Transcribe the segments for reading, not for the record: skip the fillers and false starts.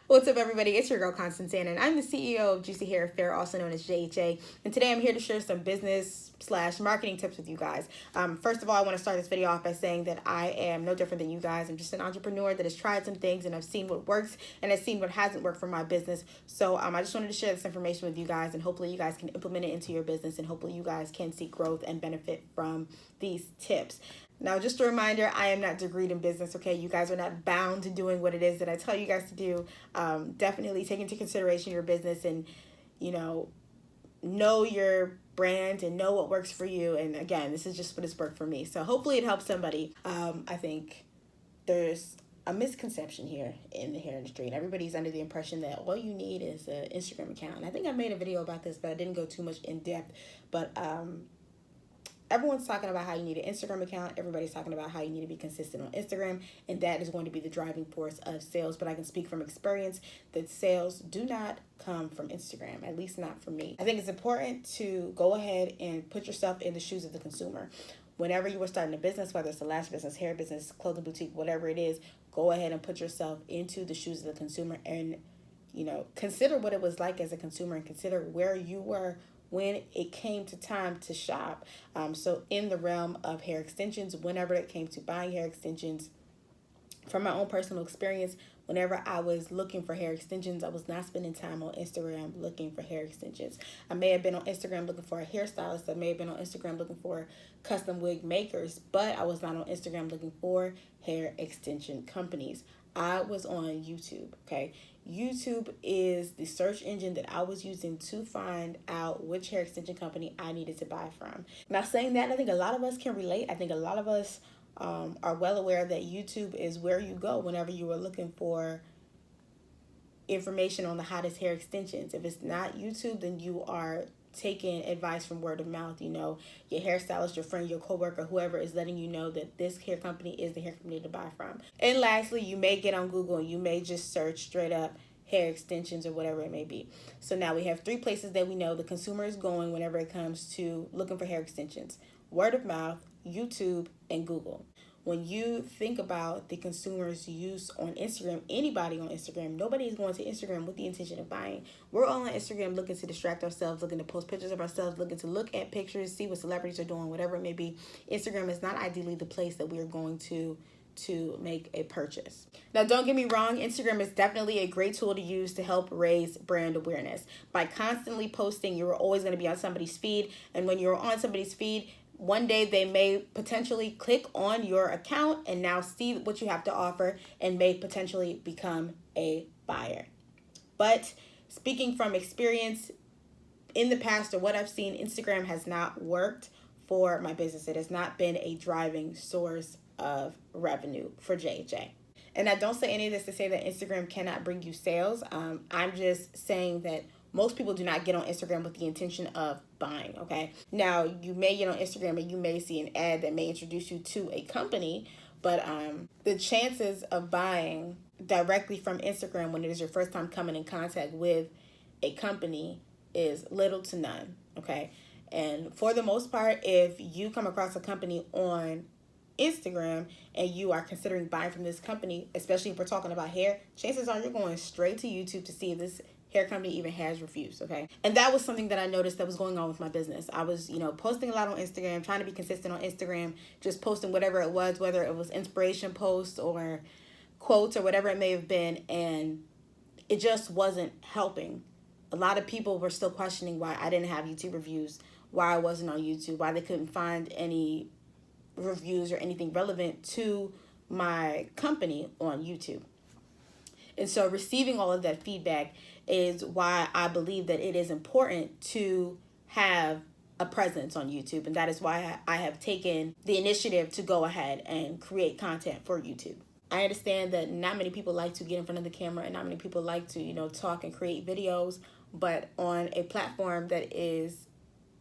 What's up, everybody? It's your girl, Constance, and I'm the CEO of Juicy Hair Affair, also known as JHA. And today I'm here to share some business/marketing tips with you guys. First of all, I want to start this video off by saying that I am no different than you guys. I'm just an entrepreneur that has tried some things and I've seen what works and I've seen what hasn't worked for my business. So I just wanted to share this information with you guys, and hopefully you guys can implement it into your business, and hopefully you guys can see growth and benefit from these tips. Now, just a reminder, I am not degreed in business, okay? You guys are not bound to doing what it is that I tell you guys to do. Definitely take into consideration your business and, know your brand and know what works for you. And again, this is just what has worked for me. So hopefully it helps somebody. I think there's a misconception here in the hair industry, and everybody's under the impression that all you need is an Instagram account. And I think I made a video about this, but I didn't go too much in depth. But everyone's talking about how you need an Instagram account. Everybody's talking about how you need to be consistent on Instagram, and that is going to be the driving force of sales. But I can speak from experience that sales do not come from Instagram, at least not for me. I think it's important to go ahead and put yourself in the shoes of the consumer. Whenever you are starting a business, whether it's a lash business, hair business, clothing boutique, whatever it is, go ahead and put yourself into the shoes of the consumer and, consider what it was like as a consumer, and consider where you were when it came to time to shop. So in the realm of hair extensions, whenever it came to buying hair extensions, from my own personal experience, whenever I was looking for hair extensions, I was not spending time on Instagram looking for hair extensions. I may have been on Instagram looking for a hairstylist. I may have been on Instagram looking for custom wig makers, but I was not on Instagram looking for hair extension companies. I was on YouTube, okay? YouTube is the search engine that I was using to find out which hair extension company I needed to buy from. Now, saying that, I think a lot of us can relate. I think a lot of us are well aware that YouTube is where you go whenever you are looking for information on the hottest hair extensions. If it's not YouTube, then you are taking advice from word of mouth. Your hairstylist, your friend, your coworker, whoever is letting you know that this hair company is the hair company to buy from. And lastly, you may get on Google and you may just search straight up hair extensions or whatever it may be. So now we have 3 places that we know the consumer is going whenever it comes to looking for hair extensions: word of mouth, YouTube, and Google. When you think about the consumer's use on Instagram, anybody on Instagram, nobody is going to Instagram with the intention of buying. We're all on Instagram looking to distract ourselves, looking to post pictures of ourselves, looking to look at pictures, see what celebrities are doing, whatever it may be. Instagram is not ideally the place that we are going to make a purchase. Now, don't get me wrong, Instagram is definitely a great tool to use to help raise brand awareness. By constantly posting, you're always going to be on somebody's feed, and when you're on somebody's feed, one day they may potentially click on your account and now see what you have to offer and may potentially become a buyer. But speaking from experience in the past, or what I've seen, Instagram has not worked for my business. It has not been a driving source of revenue for JHA. And I don't say any of this to say that Instagram cannot bring you sales. I'm just saying that most people do not get on Instagram with the intention of buying, okay? Now, you may get on Instagram and you may see an ad that may introduce you to a company, but the chances of buying directly from Instagram when it is your first time coming in contact with a company is little to none, okay? And for the most part, if you come across a company on Instagram and you are considering buying from this company, especially if we're talking about hair, chances are you're going straight to YouTube to see if this hair company even has reviews, okay? And that was something that I noticed that was going on with my business. I was, posting a lot on Instagram, trying to be consistent on Instagram, just posting whatever it was, whether it was inspiration posts or quotes or whatever it may have been, and it just wasn't helping. A lot of people were still questioning why I didn't have YouTube reviews, why I wasn't on YouTube, why they couldn't find any reviews or anything relevant to my company on YouTube. And so receiving all of that feedback is why I believe that it is important to have a presence on YouTube. And that is why I have taken the initiative to go ahead and create content for YouTube. I understand that not many people like to get in front of the camera and not many people like to, talk and create videos, but on a platform that is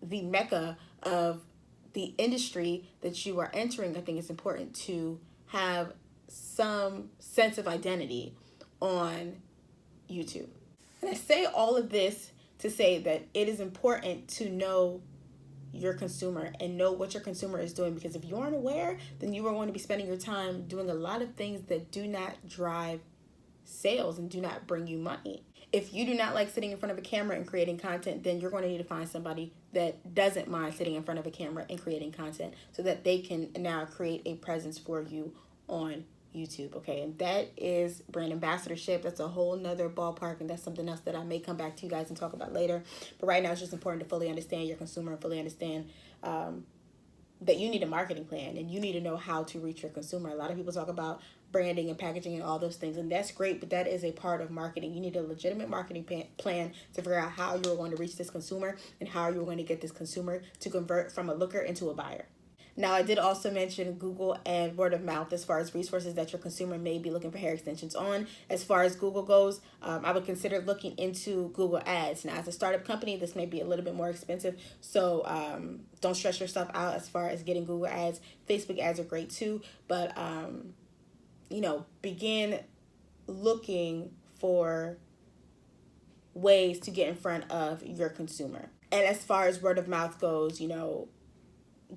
the mecca of the industry that you are entering, I think it's important to have some sense of identity on YouTube. And I say all of this to say that it is important to know your consumer and know what your consumer is doing, because if you aren't aware, then you are going to be spending your time doing a lot of things that do not drive sales and do not bring you money. If you do not like sitting in front of a camera and creating content, then you're going to need to find somebody that doesn't mind sitting in front of a camera and creating content so that they can now create a presence for you on YouTube. Okay, and that is brand ambassadorship. That's a whole nother ballpark, and that's something else that I may come back to you guys and talk about later. But right now, it's just important to fully understand your consumer and fully understand that you need a marketing plan and you need to know how to reach your consumer. A lot of people talk about branding and packaging and all those things, and that's great, but that is a part of marketing. You need a legitimate marketing plan to figure out how you're going to reach this consumer and how you're going to get this consumer to convert from a looker into a buyer. Now, I did also mention Google and word of mouth as far as resources that your consumer may be looking for hair extensions on. As far as Google goes, I would consider looking into Google Ads. Now, as a startup company, this may be a little bit more expensive, so don't stress yourself out as far as getting Google Ads. Facebook ads are great too, but begin looking for ways to get in front of your consumer. And as far as word of mouth goes,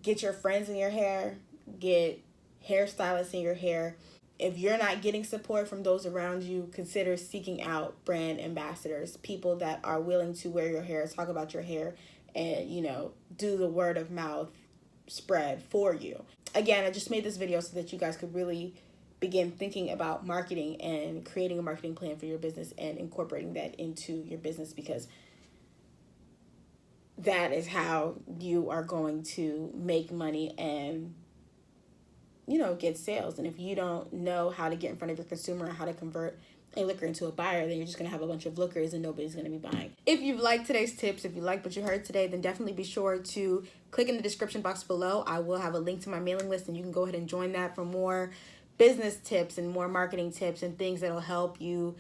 get your friends in your hair, get hairstylists in your hair. If you're not getting support from those around you, consider seeking out brand ambassadors, people that are willing to wear your hair, talk about your hair, and, do the word of mouth spread for you. Again, I just made this video so that you guys could really begin thinking about marketing and creating a marketing plan for your business and incorporating that into your business, because that is how you are going to make money and, get sales. And if you don't know how to get in front of your consumer and how to convert a looker into a buyer, then you're just going to have a bunch of lookers and nobody's going to be buying. If you've liked today's tips, if you like what you heard today, then definitely be sure to click in the description box below. I will have a link to my mailing list, and you can go ahead and join that for more business tips and more marketing tips and things that will help you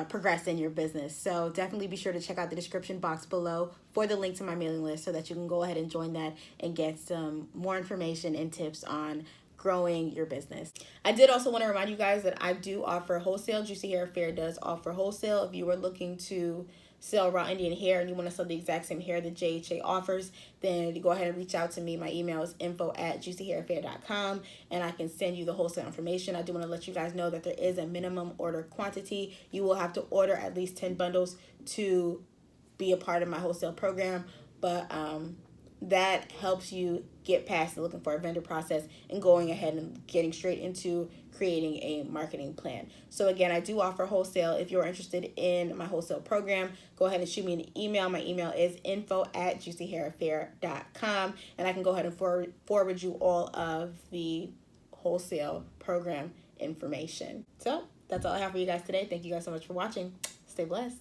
progress in your business. So definitely be sure to check out the description box below for the link to my mailing list so that you can go ahead and join that and get some more information and tips on growing your business. I did also want to remind you guys that I do offer wholesale. Juicy Hair Affair does offer wholesale. If you are looking to sell raw Indian hair and you want to sell the exact same hair that JHA offers, then go ahead and reach out to me. My email is info@juicyhairaffair.com, and I can send you the wholesale information. I do want to let you guys know that there is a minimum order quantity. You will have to order at least 10 bundles to be a part of my wholesale program, but that helps you get past the looking for a vendor process and going ahead and getting straight into creating a marketing plan. So again, I do offer wholesale. If you're interested in my wholesale program, go ahead and shoot me an email. My email is info@juicyhairaffair.com, and I can go ahead and forward you all of the wholesale program information. So that's all I have for you guys today. Thank you guys so much for watching. Stay blessed.